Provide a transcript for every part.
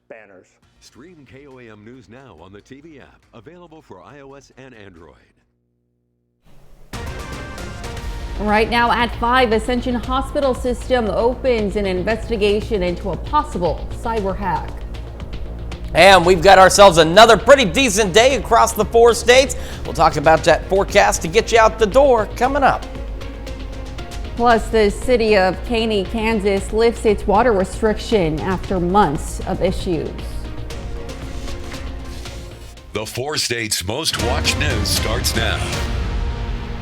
banners. Stream KOAM News now on the TV app, available for iOS and Android. Right now at 5, Ascension Hospital System opens an investigation into a possible cyber hack. And we've got ourselves another pretty decent day across the 4 states. We'll talk about that forecast to get you out the door coming up. Plus, the city of Kany, Kansas lifts its water restriction after months of issues. The 4 states' most watched news starts now.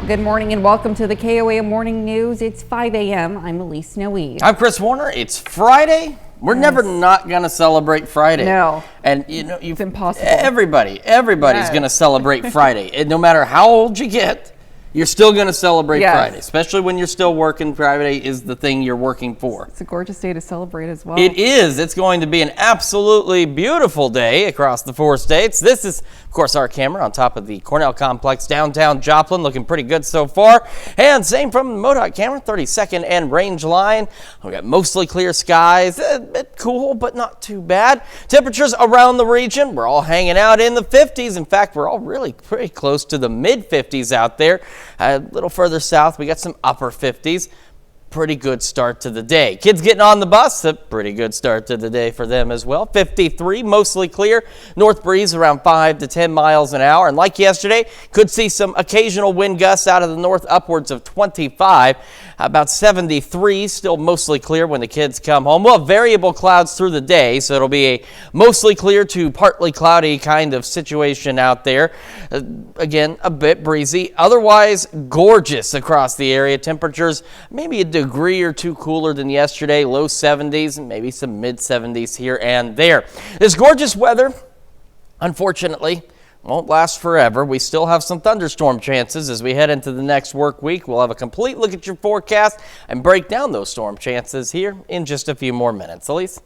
Good morning and welcome to the KOAM Morning News. It's 5 a.m. I'm Elise Noe. I'm Chris Warner. It's Friday. We're never not going to celebrate Friday. No. And you know, it's impossible. Everybody's going to celebrate Friday. And no matter how old you get, you're still going to celebrate Friday, especially when you're still working. Friday is the thing you're working for. It's a gorgeous day to celebrate as well. It is. It's going to be an absolutely beautiful day across the 4 states. This is, of course, our camera on top of the Cornell Complex downtown Joplin, looking pretty good so far. And same from the MoDOT camera, 32nd and Range Line. We've got mostly clear skies, a bit cool, but not too bad. Temperatures around the region, we're all hanging out in the 50s. In fact, we're all really pretty close to the mid-50s out there. A little further south, we got some upper 50s. Pretty good start to the day. Kids getting on the bus, a pretty good start to the day for them as well. 53, mostly clear. North breeze around 5 to 10 miles an hour. And like yesterday, could see some occasional wind gusts out of the north upwards of 25. About 73, still mostly clear when the kids come home. We'll have variable clouds through the day, so it'll be a mostly clear to partly cloudy kind of situation out there. Again, a bit breezy. Otherwise, gorgeous across the area. Temperatures maybe a degree or two cooler than yesterday. Low 70s and maybe some mid 70s here and there. This gorgeous weather, unfortunately, won't last forever. We still have some thunderstorm chances as we head into the next work week. We'll have a complete look at your forecast and break down those storm chances here in just a few more minutes. Elise?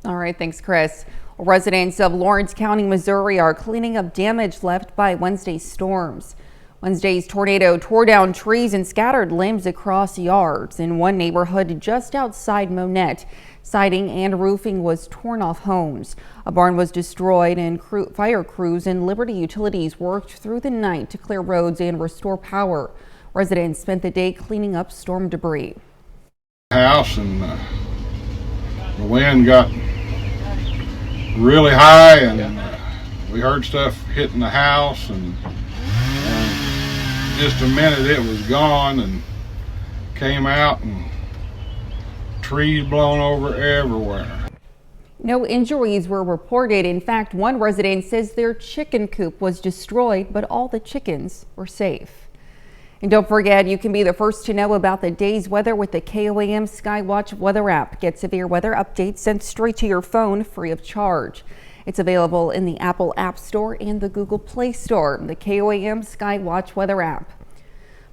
All right, thanks, Chris. Residents of Lawrence County, Missouri are cleaning up damage left by Wednesday's storms. Wednesday's tornado tore down trees and scattered limbs across yards. In one neighborhood just outside Monette, siding and roofing was torn off homes. A barn was destroyed and fire crews and Liberty Utilities worked through the night to clear roads and restore power. Residents spent the day cleaning up storm debris. House and the wind got really high and we heard stuff hitting the house and just a minute it was gone and came out and trees blown over everywhere. No injuries were reported. In fact, one resident says their chicken coop was destroyed, but all the chickens were safe. And don't forget, you can be the first to know about the day's weather with the KOAM Skywatch weather app. Get severe weather updates sent straight to your phone free of charge. It's available in the Apple App Store and the Google Play Store, the KOAM Skywatch weather app.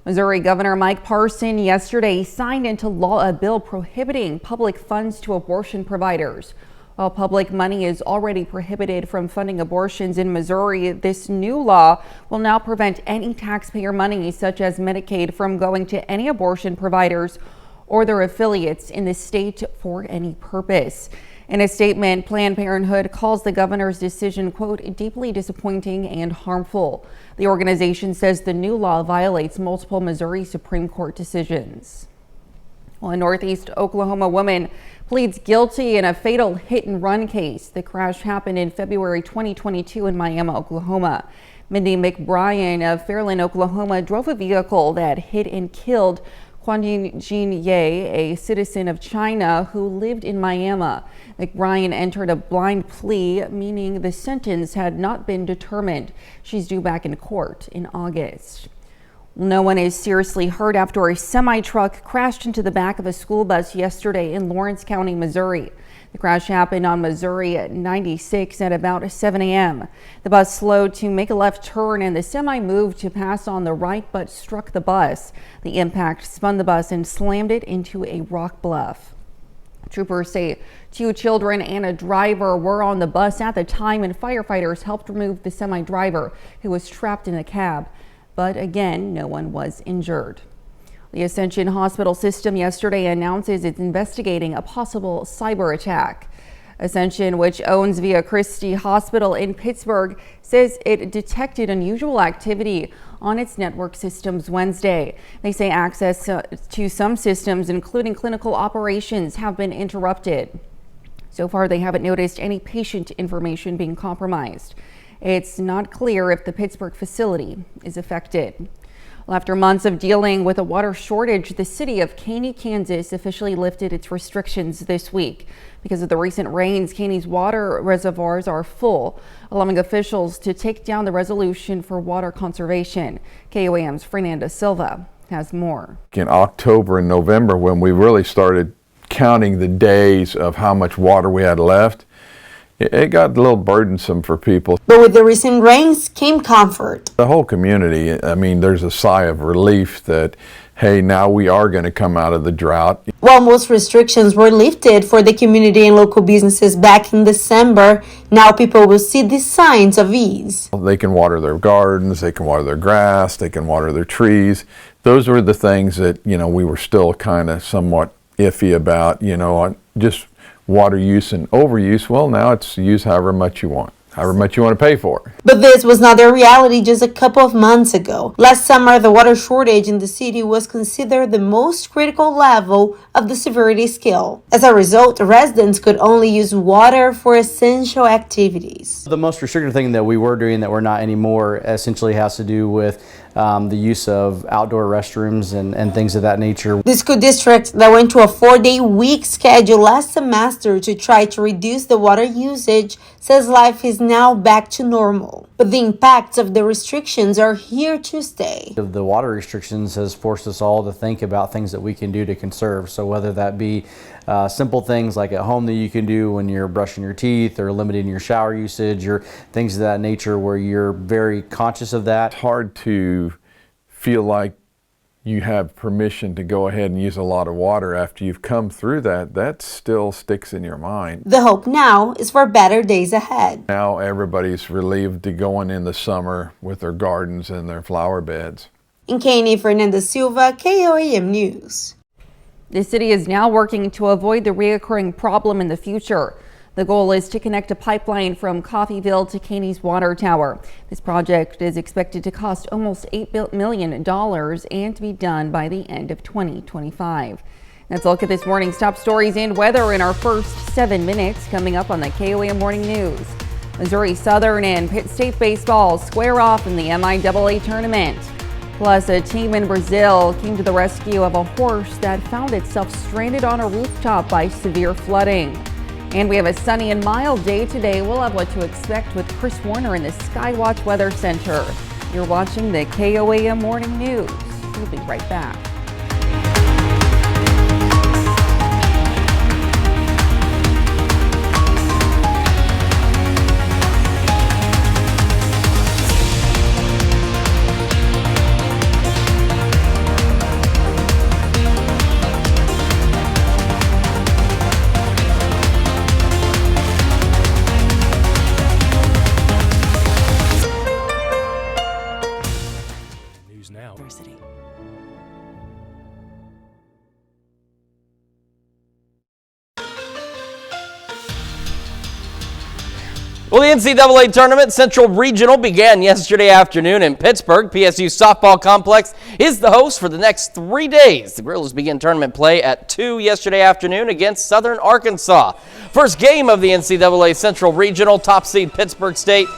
Missouri Governor Mike Parson yesterday signed into law a bill prohibiting public funds to abortion providers. While public money is already prohibited from funding abortions in Missouri, this new law will now prevent any taxpayer money, such as Medicaid, from going to any abortion providers or their affiliates in the state for any purpose. In a statement, Planned Parenthood calls the governor's decision, quote, deeply disappointing and harmful. The organization says the new law violates multiple Missouri Supreme Court decisions. Well, a Northeast Oklahoma woman pleads guilty in a fatal hit-and-run case. The crash happened in February 2022 in Miami, Oklahoma. Mindy McBrien of Fairland, Oklahoma, drove a vehicle that hit and killed Kwan-Jin Ye, a citizen of China who lived in Miami. McBrien entered a blind plea, meaning the sentence had not been determined. She's due back in court in August. No one is seriously hurt after a semi-truck crashed into the back of a school bus yesterday in Lawrence County, Missouri. The crash happened on Missouri at 96 at about 7 a.m. The bus slowed to make a left turn and the semi moved to pass on the right but struck the bus. The impact spun the bus and slammed it into a rock bluff. Troopers say 2 children and a driver were on the bus at the time, and firefighters helped remove the semi-driver who was trapped in the cab. But again, no one was injured. The Ascension Hospital System yesterday announces it's investigating a possible cyber attack. Ascension, which owns Via Christi Hospital in Pittsburgh, says it detected unusual activity on its network systems Wednesday. They say access to some systems, including clinical operations, have been interrupted. So far, they haven't noticed any patient information being compromised. It's not clear if the Pittsburgh facility is affected. Well, after months of dealing with a water shortage, the city of Kany, Kansas officially lifted its restrictions this week. Because of the recent rains, Kany's water reservoirs are full, allowing officials to take down the resolution for water conservation. KOAM's Fernanda Silva has more. In October and November, when we really started counting the days of how much water we had left, it got a little burdensome for people. But with the recent rains came comfort. The whole community, I mean, there's a sigh of relief that, hey, now we are going to come out of the drought. While most restrictions were lifted for the community and local businesses back in December, now people will see the signs of ease. They can water their gardens, they can water their grass, they can water their trees. Those were the things that, we were still kind of somewhat iffy about, just water use and overuse. Well, now it's use however much you want to pay for. But this was not their reality just a couple of months ago. Last summer, the water shortage in the city was considered the most critical level of the severity scale. As a result, residents could only use water for essential activities. The most restricted thing that we were doing that we're not anymore essentially has to do with the use of outdoor restrooms and things of that nature. The school district that went to a 4-day week schedule last semester to try to reduce the water usage says life is now back to normal. But the impacts of the restrictions are here to stay. The water restrictions has forced us all to think about things that we can do to conserve. So whether that be simple things like at home that you can do when you're brushing your teeth or limiting your shower usage or things of that nature where you're very conscious of that. It's hard to feel like you have permission to go ahead and use a lot of water after you've come through that still sticks in your mind. The hope now is for better days ahead. Now everybody's relieved to going in the summer with their gardens and their flower beds. In Kany, Fernanda Silva, KOAM News. The city is now working to avoid the reoccurring problem in the future. The goal is to connect a pipeline from Coffeyville to Kany's water tower. This project is expected to cost almost $8 million and to be done by the end of 2025. Let's look at this morning's top stories and weather in our first 7 minutes coming up on the KOAM Morning News. Missouri Southern and Pitt State baseball square off in the MIAA tournament. Plus, a team in Brazil came to the rescue of a horse that found itself stranded on a rooftop by severe flooding. And we have a sunny and mild day today. We'll have what to expect with Chris Warner in the Skywatch Weather Center. You're watching the KOAM Morning News. We'll be right back. Well, the NCAA Tournament Central Regional began yesterday afternoon in Pittsburgh. PSU Softball Complex is the host for the next 3 days. The Gorillas begin tournament play at 2 yesterday afternoon against Southern Arkansas. First game of the NCAA Central Regional, top seed Pittsburgh State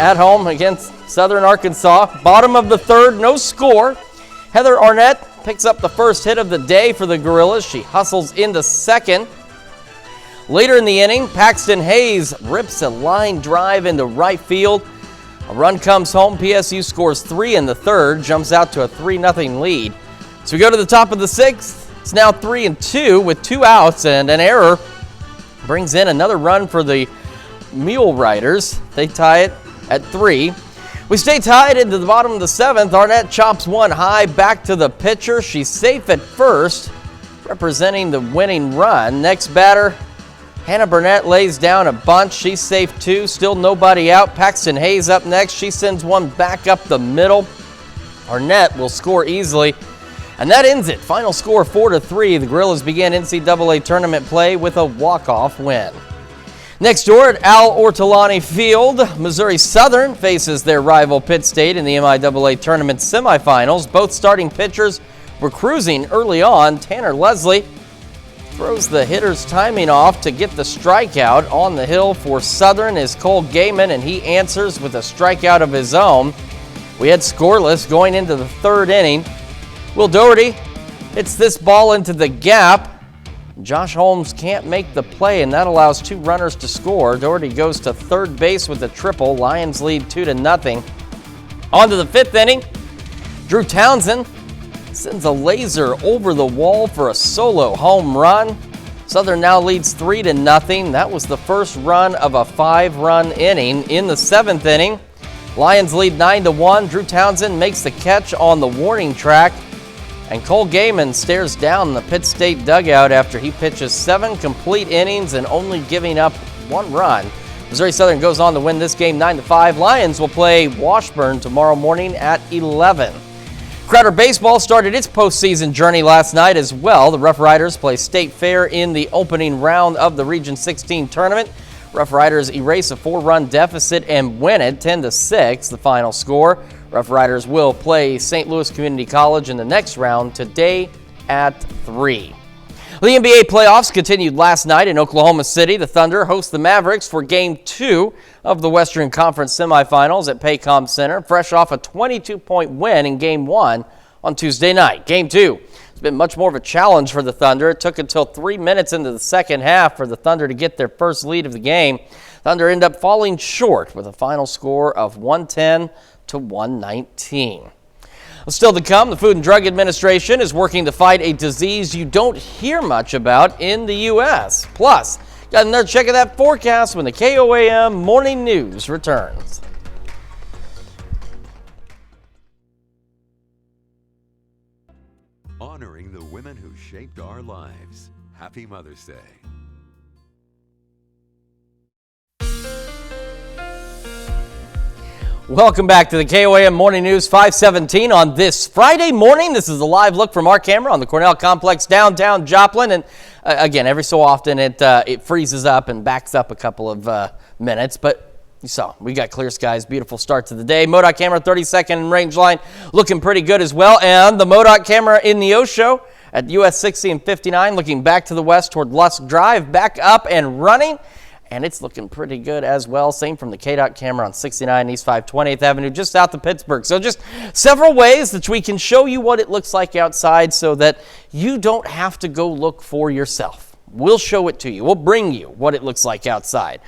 at home against Southern Arkansas. Bottom of the third, no score. Heather Arnett picks up the first hit of the day for the Gorillas. She hustles into second. Later in the inning, Paxton Hayes rips a line drive into right field. A run comes home. PSU scores 3 in the third, jumps out to a 3-0 lead. So we go to the top of the sixth. It's now 3-2 with 2 outs, and an error brings in another run for the Mule Riders. They tie it at 3. We stay tied into the bottom of the seventh. Arnett chops one high back to the pitcher. She's safe at first, representing the winning run. Next batter, Hannah Burnett lays down a bunt. She's safe too. Still nobody out. Paxton Hayes up next. She sends one back up the middle. Arnett will score easily. And that ends it. Final score 4-3. The Gorillas begin NCAA tournament play with a walk-off win. Next door at Al Ortolani Field, Missouri Southern faces their rival Pitt State in the MIAA tournament semifinals. Both starting pitchers were cruising early on. Tanner Leslie throws the hitter's timing off to get the strikeout. On the hill for Southern is Cole Gaiman, and he answers with a strikeout of his own. We had scoreless going into the third inning. Will Doherty hits this ball into the gap. Josh Holmes can't make the play, and that allows two runners to score. Doherty goes to third base with a triple. Lions lead 2-0. On to the fifth inning. Drew Townsend sends a laser over the wall for a solo home run. Southern now leads 3-0. That was the first run of a 5-run inning. In the seventh inning, Lions lead 9-1. Drew Townsend makes the catch on the warning track. And Cole Gaiman stares down the Pitt State dugout after he pitches 7 complete innings and only giving up 1 run. Missouri Southern goes on to win this game 9-5. Lions will play Washburn tomorrow morning at 11. Crowder Baseball started its postseason journey last night as well. The Rough Riders play State Fair in the opening round of the Region 16 tournament. Rough Riders erase a 4-run deficit and win it 10-6, the final score. Rough Riders will play St. Louis Community College in the next round today at 3. The NBA playoffs continued last night in Oklahoma City. The Thunder host the Mavericks for Game 2 of the Western Conference semifinals at KOAM Center, fresh off a 22-point win in Game 1 on Tuesday night. Game 2 has been much more of a challenge for the Thunder. It took until 3 minutes into the second half for the Thunder to get their first lead of the game. Thunder end up falling short with a final score of 110-119. Still to come, the Food and Drug Administration is working to fight a disease you don't hear much about in the U.S. Plus, got another check of that forecast when the KOAM Morning News returns. Honoring the women who shaped our lives. Happy Mother's Day. Welcome back to the KOAM Morning News 517 on this Friday morning. This is a live look from our camera on the Cornell Complex downtown Joplin. And again, every so often it freezes up and backs up a couple of minutes. But you saw, we got clear skies, beautiful start to the day. MoDOT camera 32nd in range line looking pretty good as well. And the MoDOT camera in the O-Show at US 60 and 59 looking back to the west toward Lusk Drive, back up and running. And it's looking pretty good as well. Same from the KDOT camera on 69 East 520th Avenue, just south of Pittsburgh. So just several ways that we can show you what it looks like outside so that you don't have to go look for yourself. We'll show it to you. We'll bring you what it looks like outside.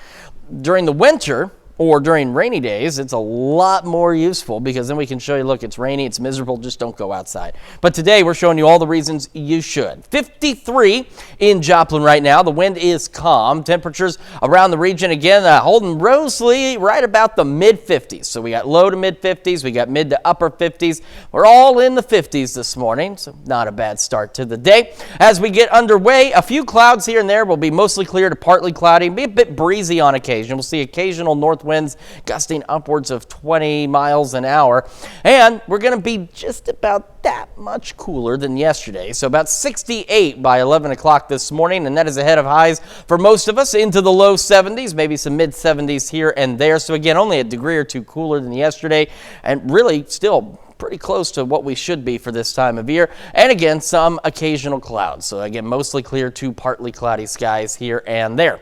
During the winter or during rainy days, it's a lot more useful because then we can show you, look, it's rainy, it's miserable, just don't go outside. But today we're showing you all the reasons you should. 53 in Joplin right now. The wind is calm. Temperatures around the region, again, holding mostly right about the mid-50s. So we got low to mid-50s, we got mid to upper 50s. We're all in the 50s this morning, so not a bad start to the day. As we get underway, a few clouds here and there will be mostly clear to partly cloudy, be a bit breezy on occasion. We'll see occasional north winds gusting upwards of 20 miles an hour. And we're going to be just about that much cooler than yesterday. So about 68 by 11 o'clock this morning, and that is ahead of highs for most of us into the low 70s, maybe some mid 70s here and there. So again, only a degree or two cooler than yesterday, and really still pretty close to what we should be for this time of year. And again, some occasional clouds. So again, mostly clear to partly cloudy skies here and there.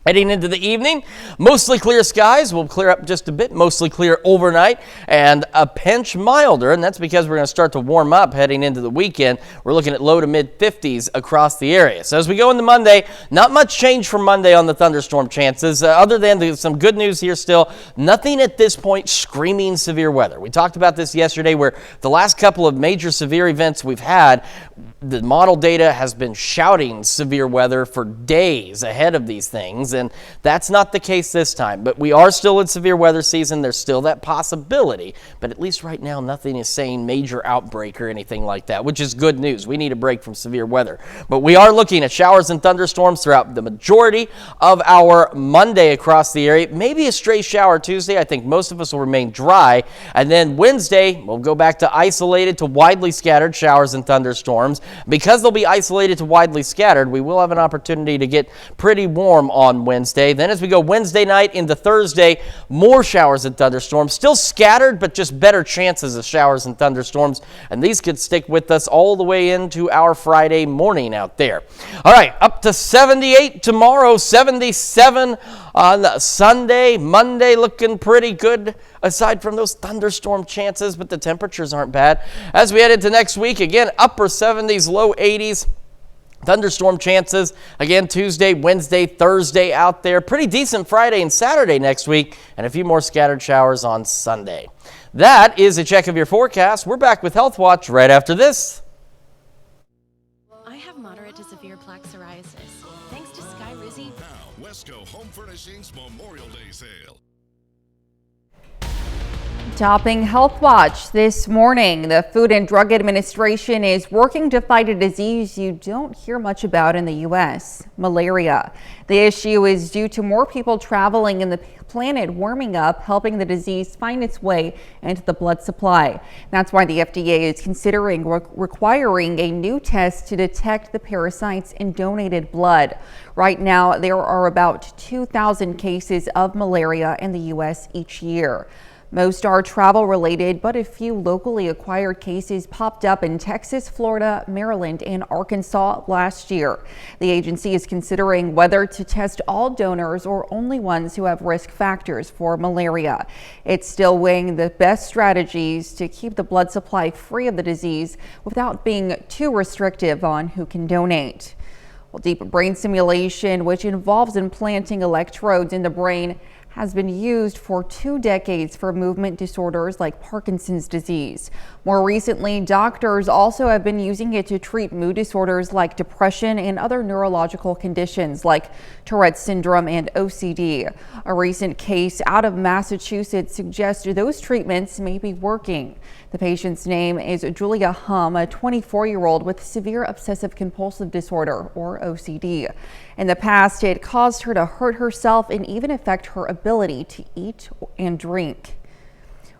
Heading into the evening, mostly clear skies. Will clear up just a bit, mostly clear overnight and a pinch milder, and that's because we're going to start to warm up heading into the weekend. We're looking at low to mid 50s across the area. So as we go into Monday, not much change from Monday on the thunderstorm chances, other than some good news here still. Nothing at this point screaming severe weather. We talked about this yesterday where the last couple of major severe events we've had, the model data has been shouting severe weather for days ahead of these things, and that's not the case this time. But we are still in severe weather season. There's still that possibility, but at least right now nothing is saying major outbreak or anything like that, which is good news. We need a break from severe weather. But we are looking at showers and thunderstorms throughout the majority of our Monday across the area. Maybe a stray shower Tuesday. I think most of us will remain dry. And then Wednesday, we'll go back to isolated to widely scattered showers and thunderstorms. Because they'll be isolated to widely scattered, we will have an opportunity to get pretty warm on Wednesday. Then as we go Wednesday night into Thursday, more showers and thunderstorms. Still scattered, but just better chances of showers and thunderstorms. And these could stick with us all the way into our Friday morning out there. All right, up to 78 tomorrow, 77 on Sunday. Monday looking pretty good aside from those thunderstorm chances, but the temperatures aren't bad. As we head into next week, again, upper 70s, low 80s. Thunderstorm chances again Tuesday, Wednesday, Thursday out there. Pretty decent Friday and Saturday next week, and a few more scattered showers on Sunday. That is a check of your forecast. We're back with Health Watch right after this. I have moderate to severe plaque psoriasis. Thanks to Sky Rizzi. Now, Wesco Home Furnishings Memorial Day Sale. Topping Health Watch this morning, the Food and Drug Administration is working to fight a disease you don't hear much about in the U.S., malaria. The issue is due to more people traveling and the planet warming up, helping the disease find its way into the blood supply. That's why the FDA is considering requiring a new test to detect the parasites in donated blood. Right now, there are about 2,000 cases of malaria in the U.S. each year. Most are travel related, but a few locally acquired cases popped up in Texas, Florida, Maryland, and Arkansas last year. The agency is considering whether to test all donors or only ones who have risk factors for malaria. It's still weighing the best strategies to keep the blood supply free of the disease without being too restrictive on who can donate. Well, deep brain stimulation, which involves implanting electrodes in the brain, has been used for 2 decades for movement disorders like Parkinson's disease. More recently, doctors also have been using it to treat mood disorders like depression and other neurological conditions like Tourette's syndrome and OCD. A recent case out of Massachusetts suggests those treatments may be working. The patient's name is Julia Hum, a 24-year-old with severe obsessive compulsive disorder, or OCD. In the past, it caused her to hurt herself and even affect her ability to eat and drink.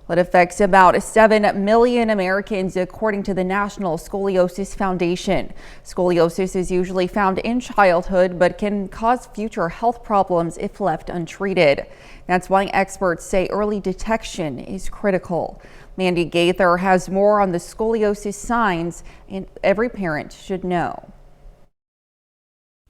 It affects about 7 million Americans, according to the National Scoliosis Foundation. Scoliosis is usually found in childhood, but can cause future health problems if left untreated. That's why experts say early detection is critical. Mandy Gaither has more on the scoliosis signs, and every parent should know.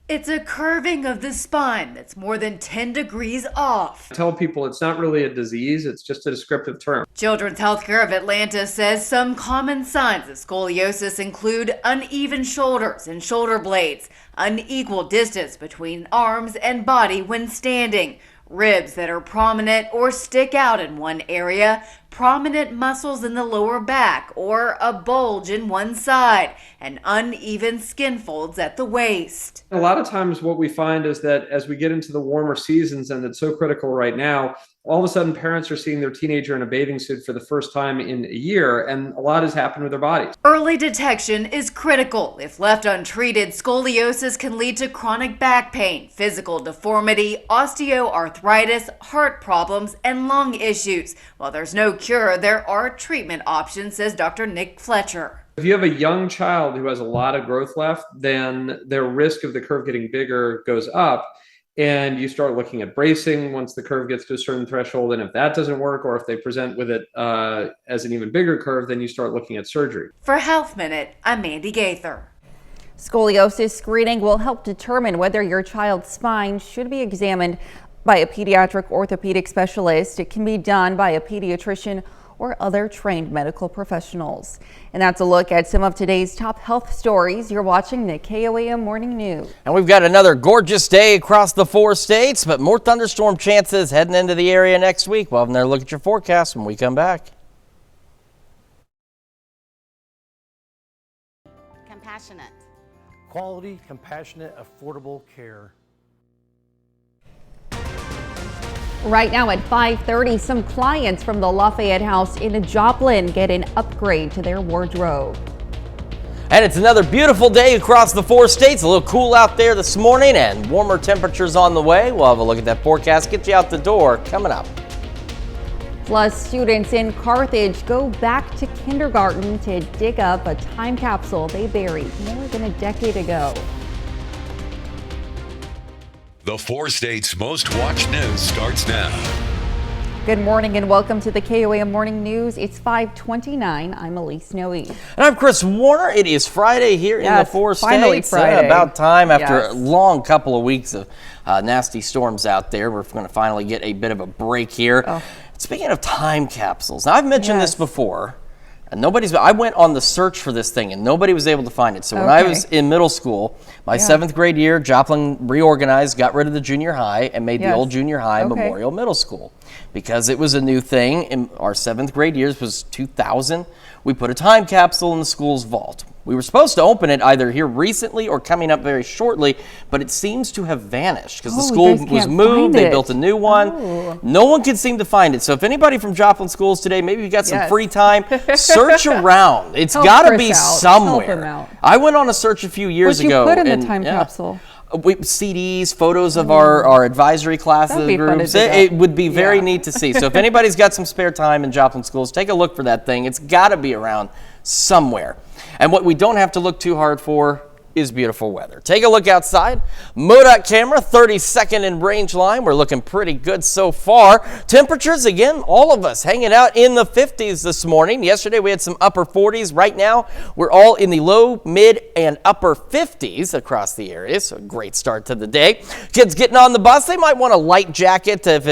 It's a curving of the spine that's more than 10 degrees off. I tell people it's not really a disease, it's just a descriptive term. Children's Healthcare of Atlanta says some common signs of scoliosis include uneven shoulders and shoulder blades, unequal distance between arms and body when standing, ribs that are prominent or stick out in one area, prominent muscles in the lower back or a bulge in one side, and uneven skin folds at the waist. A lot of times what we find is that as we get into the warmer seasons, and it's so critical right now, all of a sudden parents are seeing their teenager in a bathing suit for the first time in a year, and a lot has happened with their bodies. Early detection is critical. If left untreated, scoliosis can lead to chronic back pain, physical deformity, osteoarthritis, heart problems, and lung issues. While there's no cure, there are treatment options, says Dr. Nick Fletcher. If you have a young child who has a lot of growth left, then their risk of the curve getting bigger goes up. And you start looking at bracing once the curve gets to a certain threshold. And if that doesn't work, or if they present with it as an even bigger curve, then you start looking at surgery. For Health Minute, I'm Mandy Gaither. Scoliosis screening will help determine whether your child's spine should be examined by a pediatric orthopedic specialist. It can be done by a pediatrician or other trained medical professionals. And that's a look at some of today's top health stories. You're watching the KOAM Morning News. And we've got another gorgeous day across the 4 states, but more thunderstorm chances heading into the area next week. We'll have another look at your forecast when we come back. Compassionate. Quality, compassionate, affordable care. Right now at 5:30, some clients from the Lafayette House in Joplin get an upgrade to their wardrobe. And it's another beautiful day across the 4 states. A little cool out there this morning and warmer temperatures on the way. We'll have a look at that forecast, get you out the door coming up. Plus, students in Carthage go back to kindergarten to dig up a time capsule they buried more than a decade ago. The 4 states' most watched news starts now. Good morning and welcome to the KOAM Morning News. It's 5:29. I'm Elise Noe. And I'm Chris Warner. It is Friday here in the 4 finally states. Friday. About time after Yes. a long couple of weeks of nasty storms out there. We're going to finally get a bit of a break here. Oh. Speaking of time capsules, now I've mentioned this Yes. before. And I went on the search for this thing and nobody was able to find it. So when I was in middle school, my 7th grade year, Joplin reorganized, got rid of the junior high and made the old junior high Memorial Middle School. Because it was a new thing in our 7th grade years was 2000. We put a time capsule in the school's vault. We were supposed to open it either here recently or coming up very shortly, but it seems to have vanished because the school was moved. They built a new one. No one can seem to find it. So if anybody from Joplin schools today, maybe you got some free time, search around. It's got to be somewhere. I went on a search a few years ago. What did you put in the time capsule? CDs, photos of our advisory classes groups. It would be very neat to see. So if anybody's got some spare time in Joplin schools, take a look for that thing. It's got to be around somewhere. And what we don't have to look too hard for is beautiful weather. Take a look outside. MoDOT camera, 32nd in range line. We're looking pretty good so far. Temperatures, again, all of us hanging out in the 50s this morning. Yesterday we had some upper 40s. Right now we're all in the low, mid, and upper 50s across the area. So a great start to the day. Kids getting on the bus, they might want a light jacket. If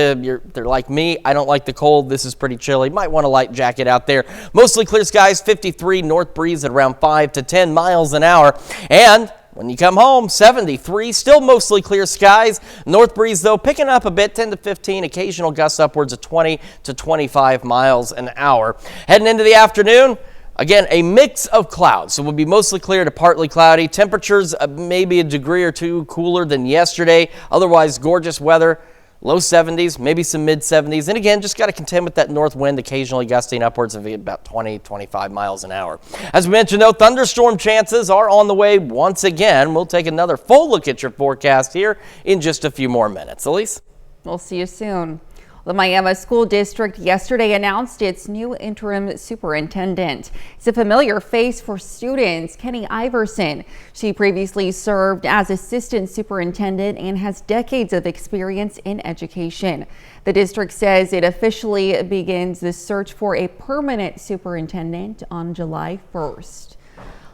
they're like me, I don't like the cold. This is pretty chilly. Might want a light jacket out there. Mostly clear skies, 53 north breeze at around 5 to 10 miles an hour. And when you come home, 73, still mostly clear skies. North breeze, though, picking up a bit, 10 to 15, occasional gusts upwards of 20 to 25 miles an hour. Heading into the afternoon, again, a mix of clouds. So we'll be mostly clear to partly cloudy. Temperatures maybe a degree or two cooler than yesterday. Otherwise, gorgeous weather. Low 70s, maybe some mid 70s. And again, just got to contend with that north wind, occasionally gusting upwards of about 20, 25 miles an hour. As we mentioned, though, thunderstorm chances are on the way once again. We'll take another full look at your forecast here in just a few more minutes. Elise? We'll see you soon. The Miami School District yesterday announced its new interim superintendent. It's a familiar face for students, Kany Iverson. She previously served as assistant superintendent and has decades of experience in education. The district says it officially begins the search for a permanent superintendent on July 1st.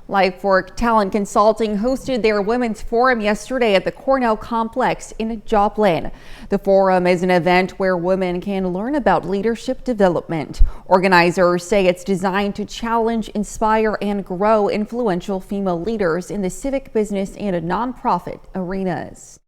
LifeWork Talent Consulting hosted their Women's Forum yesterday at the Cornell Complex in Joplin. The forum is an event where women can learn about leadership development. Organizers say it's designed to challenge, inspire, and grow influential female leaders in the civic, business, and nonprofit arenas.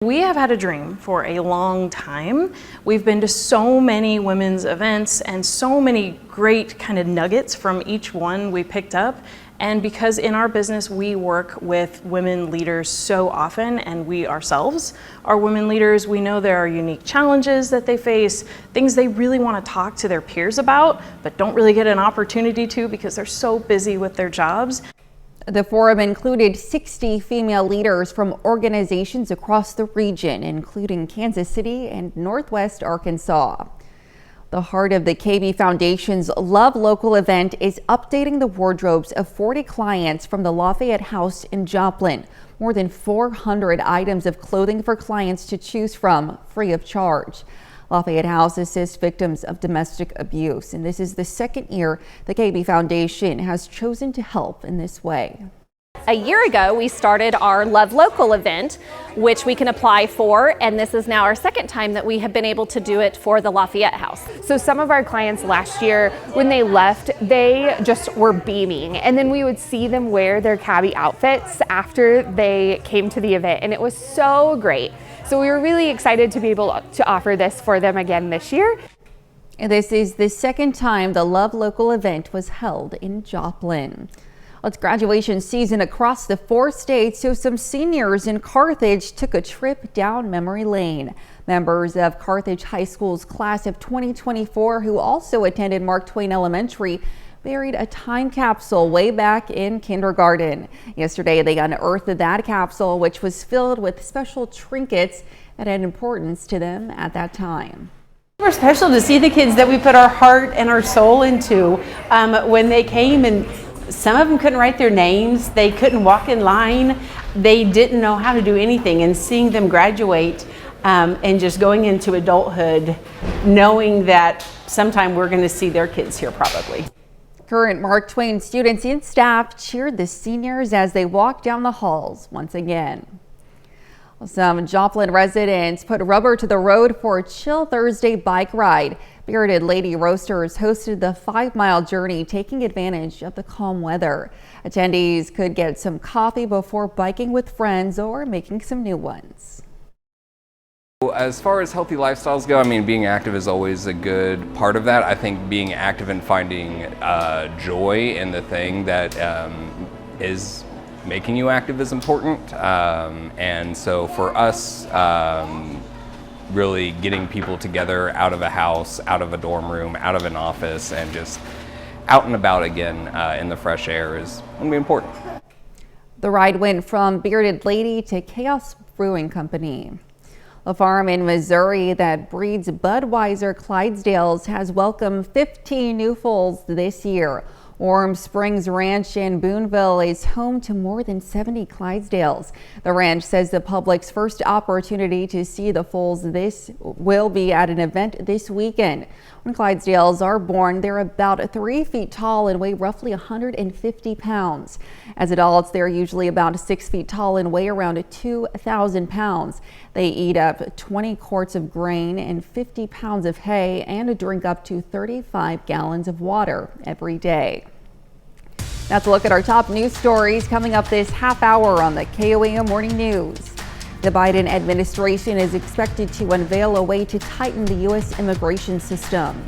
We have had a dream for a long time. We've been to so many women's events and so many great kind of nuggets from each one we picked up. And because in our business we work with women leaders so often, and we ourselves are women leaders, we know there are unique challenges that they face, things they really want to talk to their peers about, but don't really get an opportunity to because they're so busy with their jobs. The forum included 60 female leaders from organizations across the region, including Kansas City and Northwest Arkansas. The Heart of the KB Foundation's Love Local event is updating the wardrobes of 40 clients from the Lafayette House in Joplin. More than 400 items of clothing for clients to choose from, free of charge. Lafayette House assists victims of domestic abuse, and this is the second year the KB Foundation has chosen to help in this way. A year ago, we started our Love Local event, which we can apply for, and this is now our second time that we have been able to do it for the Lafayette House. So some of our clients last year, when they left, they just were beaming, and then we would see them wear their cabbie outfits after they came to the event, and it was so great. So we were really excited to be able to offer this for them again this year. And this is the second time the Love Local event was held in Joplin. It's graduation season across the 4 states, so some seniors in Carthage took a trip down memory lane. Members of Carthage High School's class of 2024, who also attended Mark Twain Elementary, buried a time capsule way back in kindergarten. Yesterday, they unearthed that capsule, which was filled with special trinkets that had importance to them at that time. It was special to see the kids that we put our heart and our soul into when they came, and some of them couldn't write their names, they couldn't walk in line, they didn't know how to do anything, and seeing them graduate and just going into adulthood, knowing that sometime we're going to see their kids here probably. Current Mark Twain students and staff cheered the seniors as they walked down the halls once again. Some Joplin residents put rubber to the road for a chill Thursday bike ride. Bearded Lady Roasters hosted the 5-mile journey, taking advantage of the calm weather. Attendees could get some coffee before biking with friends or making some new ones. As far as healthy lifestyles go, I mean, being active is always a good part of that. I think being active and finding joy in the thing that is making you active is important. And so for us, really getting people together out of a house, out of a dorm room, out of an office, and just out and about again in the fresh air is going to be important. The ride went from Bearded Lady to Chaos Brewing Company. A farm in Missouri that breeds Budweiser Clydesdales has welcomed 15 new foals this year. Warm Springs Ranch in Boonville is home to more than 70 Clydesdales. The ranch says the public's first opportunity to see the foals will be at an event this weekend. When Clydesdales are born, they're about 3 feet tall and weigh roughly 150 pounds. As adults, they're usually about 6 feet tall and weigh around 2,000 pounds. They eat up 20 quarts of grain and 50 pounds of hay and drink up to 35 gallons of water every day. That's a look at our top news stories coming up this half hour on the KOAM Morning News. The Biden administration is expected to unveil a way to tighten the U.S. immigration system.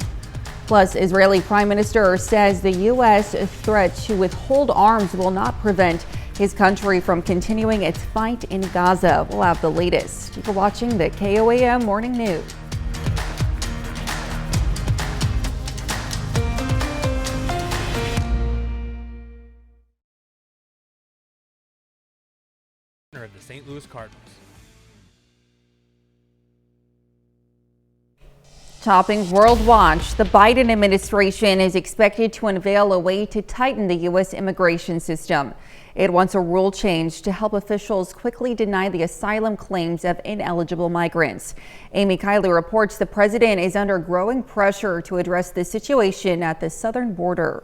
Plus, Israeli Prime Minister says the U.S. threat to withhold arms will not prevent his country from continuing its fight in Gaza. We'll have the latest. You're watching the KOAM Morning News. Of the St. Louis Cardinals. Topping World Watch, the Biden administration is expected to unveil a way to tighten the U.S. immigration system. It wants a rule change to help officials quickly deny the asylum claims of ineligible migrants. Amy Kiley reports the president is under growing pressure to address the situation at the southern border.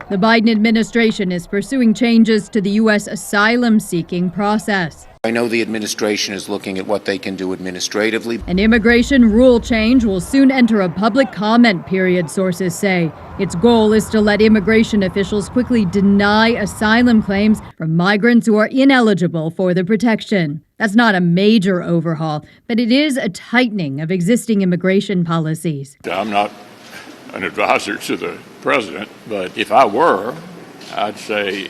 The Biden administration is pursuing changes to the U.S. asylum-seeking process. I know the administration is looking at what they can do administratively. An immigration rule change will soon enter a public comment period, sources say. Its goal is to let immigration officials quickly deny asylum claims from migrants who are ineligible for the protection. That's not a major overhaul, but it is a tightening of existing immigration policies. I'm not an advisor to the president, but if I were, I'd say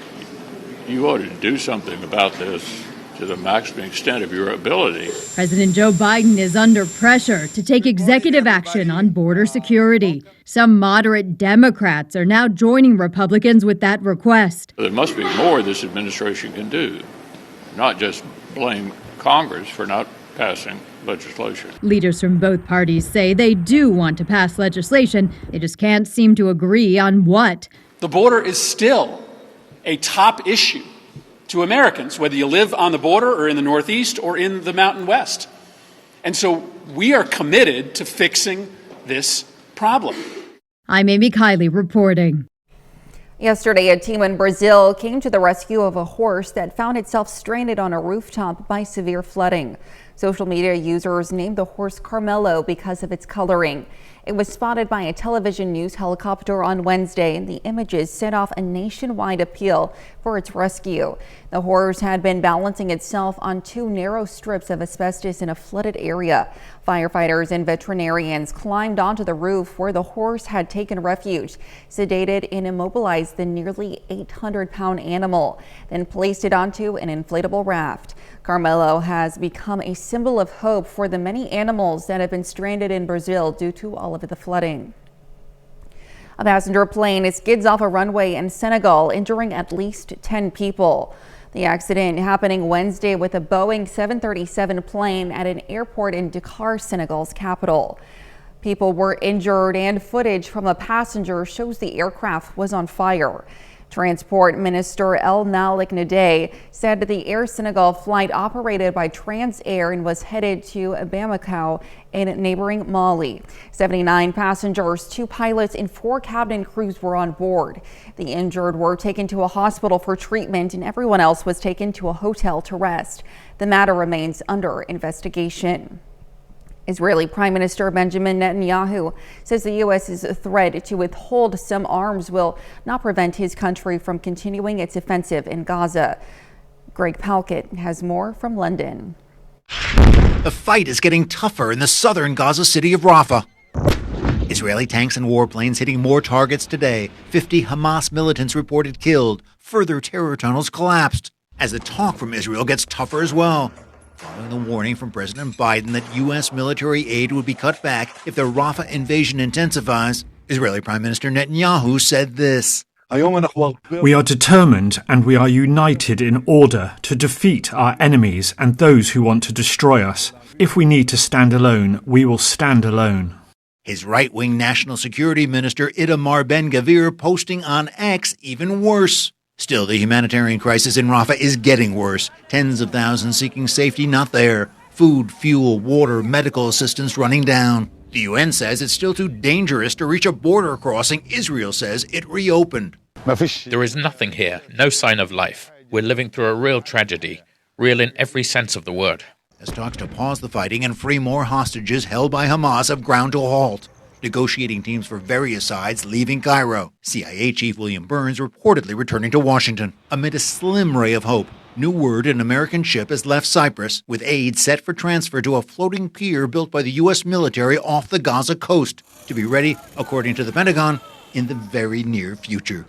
you ought to do something about this to the maximum extent of your ability. President Joe Biden is under pressure to take executive action on border security. Some moderate Democrats are now joining Republicans with that request. There must be more this administration can do, not just blame Congress for not passing legislation. Leaders from both parties say they do want to pass legislation. They just can't seem to agree on what. The border is still a top issue to Americans, whether you live on the border or in the Northeast or in the Mountain West. And so we are committed to fixing this problem. I'm Amy Kiley reporting. Yesterday, a team in Brazil came to the rescue of a horse that found itself stranded on a rooftop by severe flooding. Social media users named the horse Carmelo because of its coloring. It was spotted by a television news helicopter on Wednesday, and the images set off a nationwide appeal for its rescue. The horse had been balancing itself on 2 narrow strips of asbestos in a flooded area. Firefighters and veterinarians climbed onto the roof where the horse had taken refuge, sedated and immobilized the nearly 800-pound animal, then placed it onto an inflatable raft. Carmelo has become a symbol of hope for the many animals that have been stranded in Brazil due to all of the flooding. A passenger plane skids off a runway in Senegal, injuring at least 10 people. The accident happening Wednesday with a Boeing 737 plane at an airport in Dakar, Senegal's capital. People were injured and footage from a passenger shows the aircraft was on fire. Transport Minister El Malik Nadei said the Air Senegal flight operated by Transair and was headed to Bamako in neighboring Mali. 79 passengers, 2 pilots and 4 cabin crews were on board. The injured were taken to a hospital for treatment and everyone else was taken to a hotel to rest. The matter remains under investigation. Israeli Prime Minister Benjamin Netanyahu says the U.S.'s threat to withhold some arms will not prevent his country from continuing its offensive in Gaza. Greg Palkett has more from London. The fight is getting tougher in the southern Gaza city of Rafah. Israeli tanks and warplanes hitting more targets today. 50 Hamas militants reported killed. Further terror tunnels collapsed. As the talk from Israel gets tougher as well. Following the warning from President Biden that U.S. military aid would be cut back if the Rafah invasion intensifies, Israeli Prime Minister Netanyahu said this. We are determined and we are united in order to defeat our enemies and those who want to destroy us. If we need to stand alone, we will stand alone. His right-wing National Security Minister Itamar Ben-Gvir posting on X even worse. Still, the humanitarian crisis in Rafah is getting worse. Tens of thousands seeking safety not there. Food, fuel, water, medical assistance running down. The UN says it's still too dangerous to reach a border crossing. Israel says it reopened. There is nothing here, no sign of life. We're living through a real tragedy, real in every sense of the word. As talks to pause the fighting and free more hostages held by Hamas have ground to a halt. Negotiating teams for various sides leaving Cairo. CIA Chief William Burns reportedly returning to Washington. Amid a slim ray of hope, new word an American ship has left Cyprus, with aid set for transfer to a floating pier built by the U.S. military off the Gaza coast, to be ready, according to the Pentagon, in the very near future.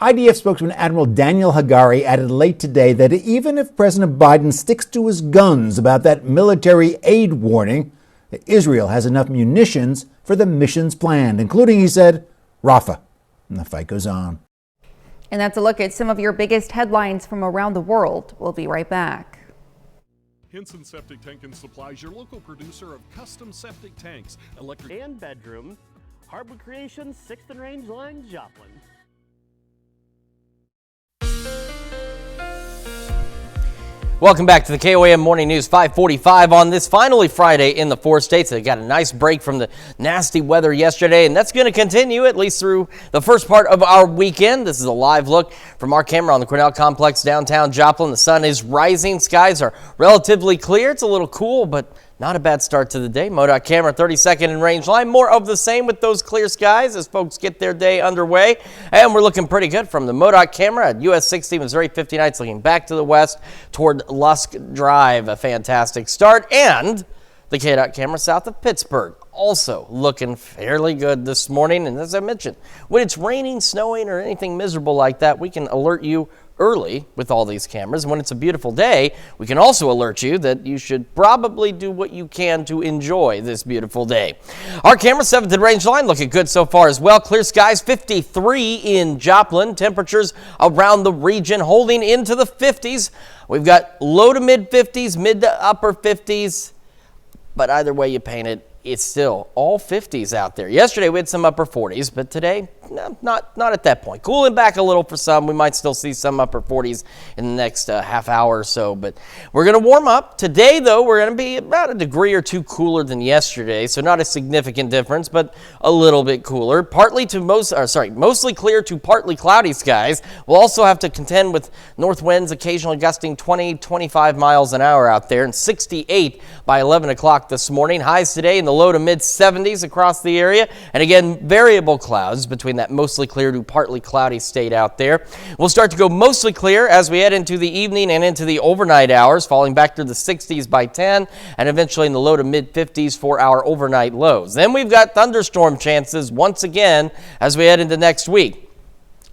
IDF spokesman Admiral Daniel Hagari added late today that even if President Biden sticks to his guns about that military aid warning, Israel has enough munitions for the missions planned, including, he said, Rafah. And the fight goes on. And that's a look at some of your biggest headlines from around the world. We'll be right back. Henson Septic Tank and Supplies, your local producer of custom septic tanks, electric and bedroom. Hardwood Creations, 6th and Range Line, Joplin. Welcome back to the KOAM Morning News 545 on this finally Friday in the 4 states. They got a nice break from the nasty weather yesterday, and that's going to continue at least through the first part of our weekend. This is a live look from our camera on the Cornell Complex downtown Joplin. The sun is rising. Skies are relatively clear. It's a little cool, but not a bad start to the day. MoDOT camera 32nd in range line. More of the same with those clear skies as folks get their day underway. And we're looking pretty good from the MoDOT camera at US 60 Missouri 59. It's looking back to the west toward Lusk Drive. A fantastic start. And the KDOT camera south of Pittsburgh also looking fairly good this morning. And as I mentioned, when it's raining, snowing, or anything miserable like that, we can alert you early with all these cameras. And when it's a beautiful day, we can also alert you that you should probably do what you can to enjoy this beautiful day. Our camera 7th in range line looking good so far as well. Clear skies, 53 in Joplin. Temperatures around the region holding into the 50s. We've got low to mid 50s, mid to upper 50s. But either way you paint it, it's still all 50s out there. Yesterday we had some upper 40s, but today, no, not at that point. Cooling back a little for some. We might still see some upper 40s in the next half hour or so, but we're going to warm up. Today, though, we're going to be about a degree or two cooler than yesterday, so not a significant difference, but a little bit cooler. Mostly clear to partly cloudy skies. We'll also have to contend with north winds occasionally gusting 20-25 miles an hour out there, and 68 by 11 o'clock this morning. Highs today in the low to mid 70s across the area, and again, variable clouds between that mostly clear to partly cloudy state out there. We'll start to go mostly clear as we head into the evening and into the overnight hours, falling back to the 60s by 10, and eventually in the low to mid 50s for our overnight lows. Then we've got thunderstorm chances once again as we head into next week.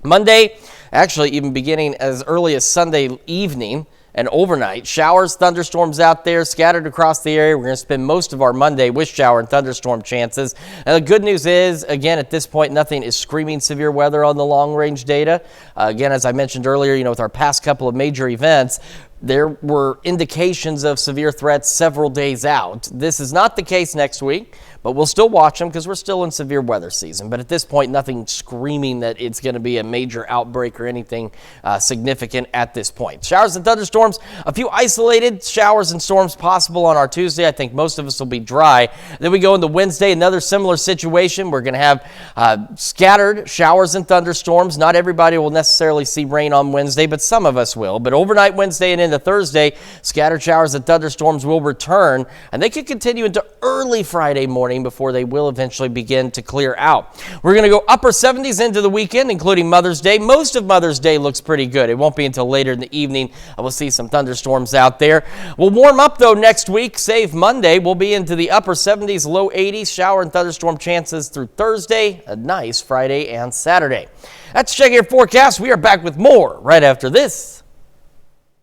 Monday, actually even beginning as early as Sunday evening, and overnight. Showers, thunderstorms out there scattered across the area. We're going to spend most of our Monday with shower and thunderstorm chances. And the good news is, again, at this point, nothing is screaming severe weather on the long-range data. Again, as I mentioned earlier, with our past couple of major events, there were indications of severe threats several days out. This is not the case next week, but we'll still watch them because we're still in severe weather season. But at this point, nothing screaming that it's going to be a major outbreak or anything significant at this point. Showers and thunderstorms, a few isolated showers and storms possible on our Tuesday. I think most of us will be dry. Then we go into Wednesday, another similar situation. We're going to have scattered showers and thunderstorms. Not everybody will necessarily see rain on Wednesday, but some of us will. But overnight Wednesday and into Thursday, scattered showers and thunderstorms will return, and they could continue into early Friday morning before they will eventually begin to clear out. We're going to go upper 70s into the weekend, including Mother's Day. Most of Mother's Day looks pretty good. It won't be until later in the evening. We'll see some thunderstorms out there. We'll warm up, though, next week. Save Monday. We'll be into the upper 70s, low 80s. Shower and thunderstorm chances through Thursday. A nice Friday and Saturday. That's Check Your Forecast. We are back with more right after this.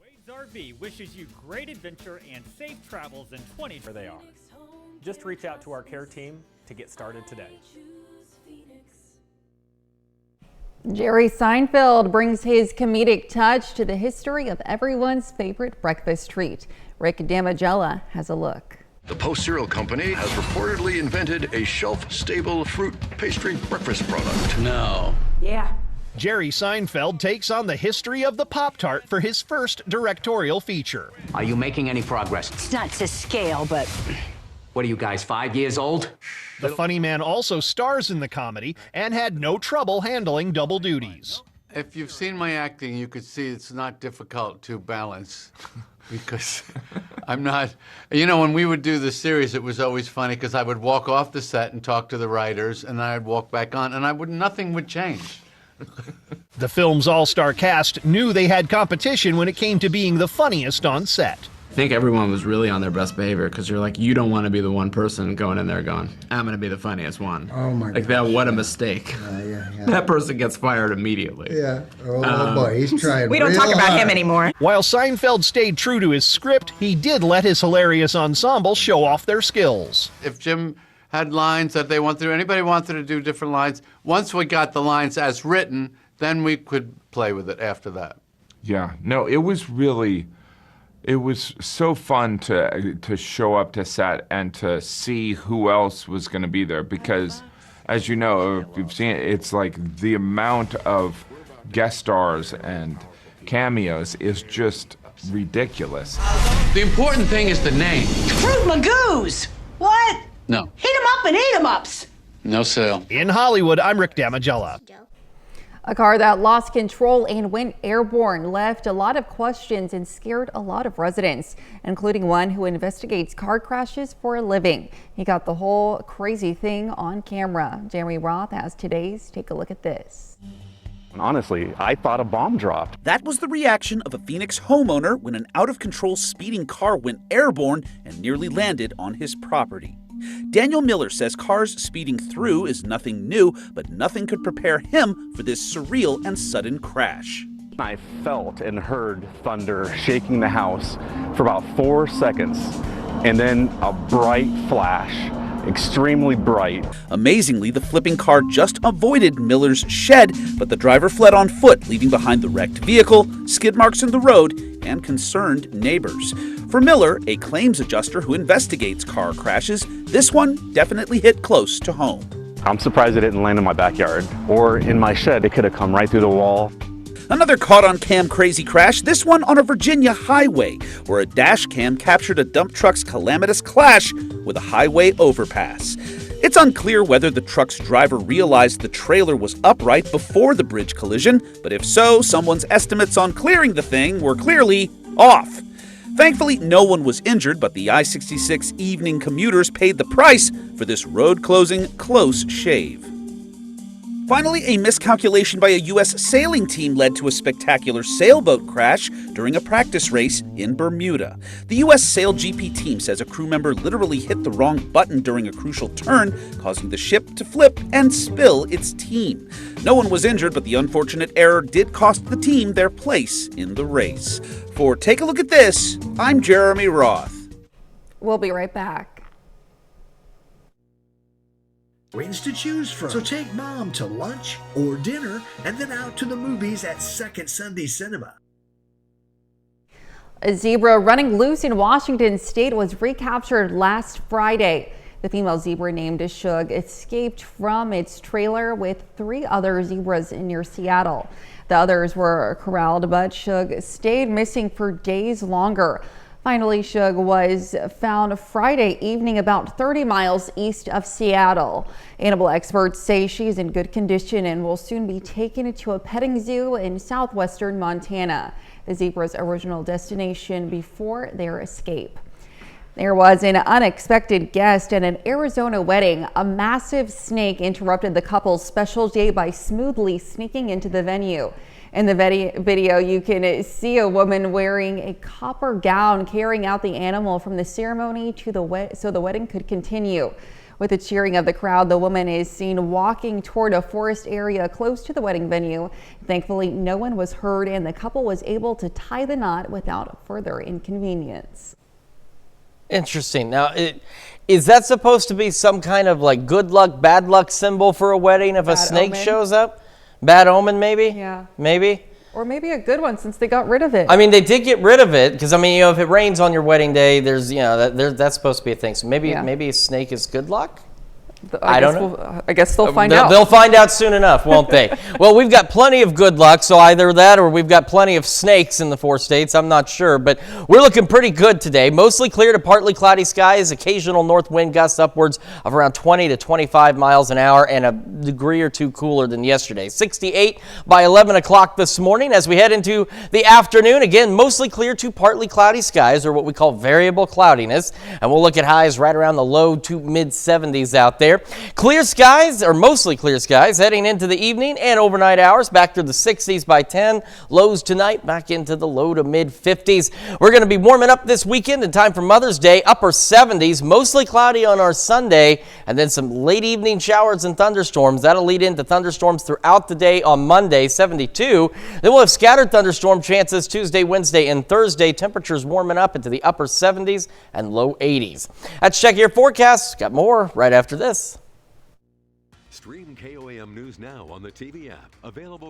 Wade's RV wishes you great adventure and safe travels in 20. Where they are. Just reach out to our care team to get started today. Jerry Seinfeld brings his comedic touch to the history of everyone's favorite breakfast treat. Rick Damagella has a look. The Post Cereal Company has reportedly invented a shelf-stable fruit pastry breakfast product. No. Yeah. Jerry Seinfeld takes on the history of the Pop-Tart for his first directorial feature. Are you making any progress? It's not to scale, but... What are you guys, 5 years old? The funny man also stars in the comedy and had no trouble handling double duties. If you've seen my acting, you could see it's not difficult to balance because I'm not, when we would do the series, it was always funny because I would walk off the set and talk to the writers and then I'd walk back on and nothing would change. The film's all-star cast knew they had competition when it came to being the funniest on set. I think everyone was really on their best behavior because you're like, you don't want to be the one person going in there going, I'm going to be the funniest one. Oh my God. Like that, what a mistake. Yeah. That person gets fired immediately. Yeah. Oh boy, he's trying. We don't talk about him anymore. While Seinfeld stayed true to his script, he did let his hilarious ensemble show off their skills. If Jim had lines that they wanted, anybody wanted to do different lines, once we got the lines as written, then we could play with it after that. Yeah. No, it was so fun to show up to set and to see who else was going to be there because, as you know, if you've seen it, it's like the amount of guest stars and cameos is just ridiculous. The important thing is the name. Fruit Magoos! What? No. Heat 'em up and eat 'em ups! No sale. In Hollywood, I'm Rick Damagella. A car that lost control and went airborne left a lot of questions and scared a lot of residents, including one who investigates car crashes for a living. He got the whole crazy thing on camera. Jeremy Roth has today's Take a Look at This. Honestly, I thought a bomb dropped. That was the reaction of a Phoenix homeowner when an out-of-control speeding car went airborne and nearly landed on his property. Daniel Miller says cars speeding through is nothing new, but nothing could prepare him for this surreal and sudden crash. I felt and heard thunder shaking the house for about 4 seconds, and then a bright flash, extremely bright. Amazingly, the flipping car just avoided Miller's shed, but the driver fled on foot, leaving behind the wrecked vehicle, skid marks in the road, and concerned neighbors. For Miller, a claims adjuster who investigates car crashes, this one definitely hit close to home. I'm surprised it didn't land in my backyard or in my shed. It could have come right through the wall. Another caught on cam crazy crash, this one on a Virginia highway, where a dash cam captured a dump truck's calamitous clash with a highway overpass. It's unclear whether the truck's driver realized the trailer was upright before the bridge collision, but if so, someone's estimates on clearing the thing were clearly off. Thankfully, no one was injured, but the I-66 evening commuters paid the price for this road-closing close shave. Finally, a miscalculation by a U.S. sailing team led to a spectacular sailboat crash during a practice race in Bermuda. The U.S. Sail GP team says a crew member literally hit the wrong button during a crucial turn, causing the ship to flip and spill its team. No one was injured, but the unfortunate error did cost the team their place in the race. For Take a Look at This, I'm Jeremy Roth. We'll be right back. Wins to choose from. So take mom to lunch or dinner and then out to the movies at Second Sunday Cinema. A zebra running loose in Washington state was recaptured last Friday. The female zebra named Shug escaped from its trailer with 3 other zebras near Seattle. The others were corralled, but Shug stayed missing for days longer. Finally, Shug was found Friday evening about 30 miles east of Seattle. Animal experts say she's in good condition and will soon be taken to a petting zoo in southwestern Montana, the zebra's original destination before their escape. There was an unexpected guest at an Arizona wedding. A massive snake interrupted the couple's special day by smoothly sneaking into the venue. In the video, you can see a woman wearing a copper gown carrying out the animal from the ceremony to so the wedding could continue. With the cheering of the crowd, the woman is seen walking toward a forest area close to the wedding venue. Thankfully, no one was hurt and the couple was able to tie the knot without further inconvenience. Interesting. Now, is that supposed to be some kind of like good luck, bad luck symbol for a wedding if a snake shows up? Bad omen, maybe? Yeah. Maybe? Or maybe a good one since they got rid of it. I mean, they did get rid of it because, I mean, you know, if it rains on your wedding day, there's, you know, that's supposed to be a thing. So maybe a snake is good luck? I don't know. I guess they'll find out. They'll find out soon enough, won't they? Well, we've got plenty of good luck, so either that or we've got plenty of snakes in the 4 states. I'm not sure, but we're looking pretty good today. Mostly clear to partly cloudy skies, occasional north wind gusts upwards of around 20 to 25 miles an hour, and a degree or 2 cooler than yesterday. 68 by 11 o'clock this morning. As we head into the afternoon, again, mostly clear to partly cloudy skies, or what we call variable cloudiness, and we'll look at highs right around the low to mid 70s out there. Clear skies, or mostly clear skies, heading into the evening and overnight hours, back to the 60s by 10. Lows tonight back into the low to mid 50s. We're going to be warming up this weekend in time for Mother's Day, upper 70s, mostly cloudy on our Sunday, and then some late evening showers and thunderstorms. That'll lead into thunderstorms throughout the day on Monday, 72. Then we'll have scattered thunderstorm chances Tuesday, Wednesday, and Thursday. Temperatures warming up into the upper 70s and low 80s. Let's check your forecast. Got more right after this. Stream KOAM News now on the TV app, available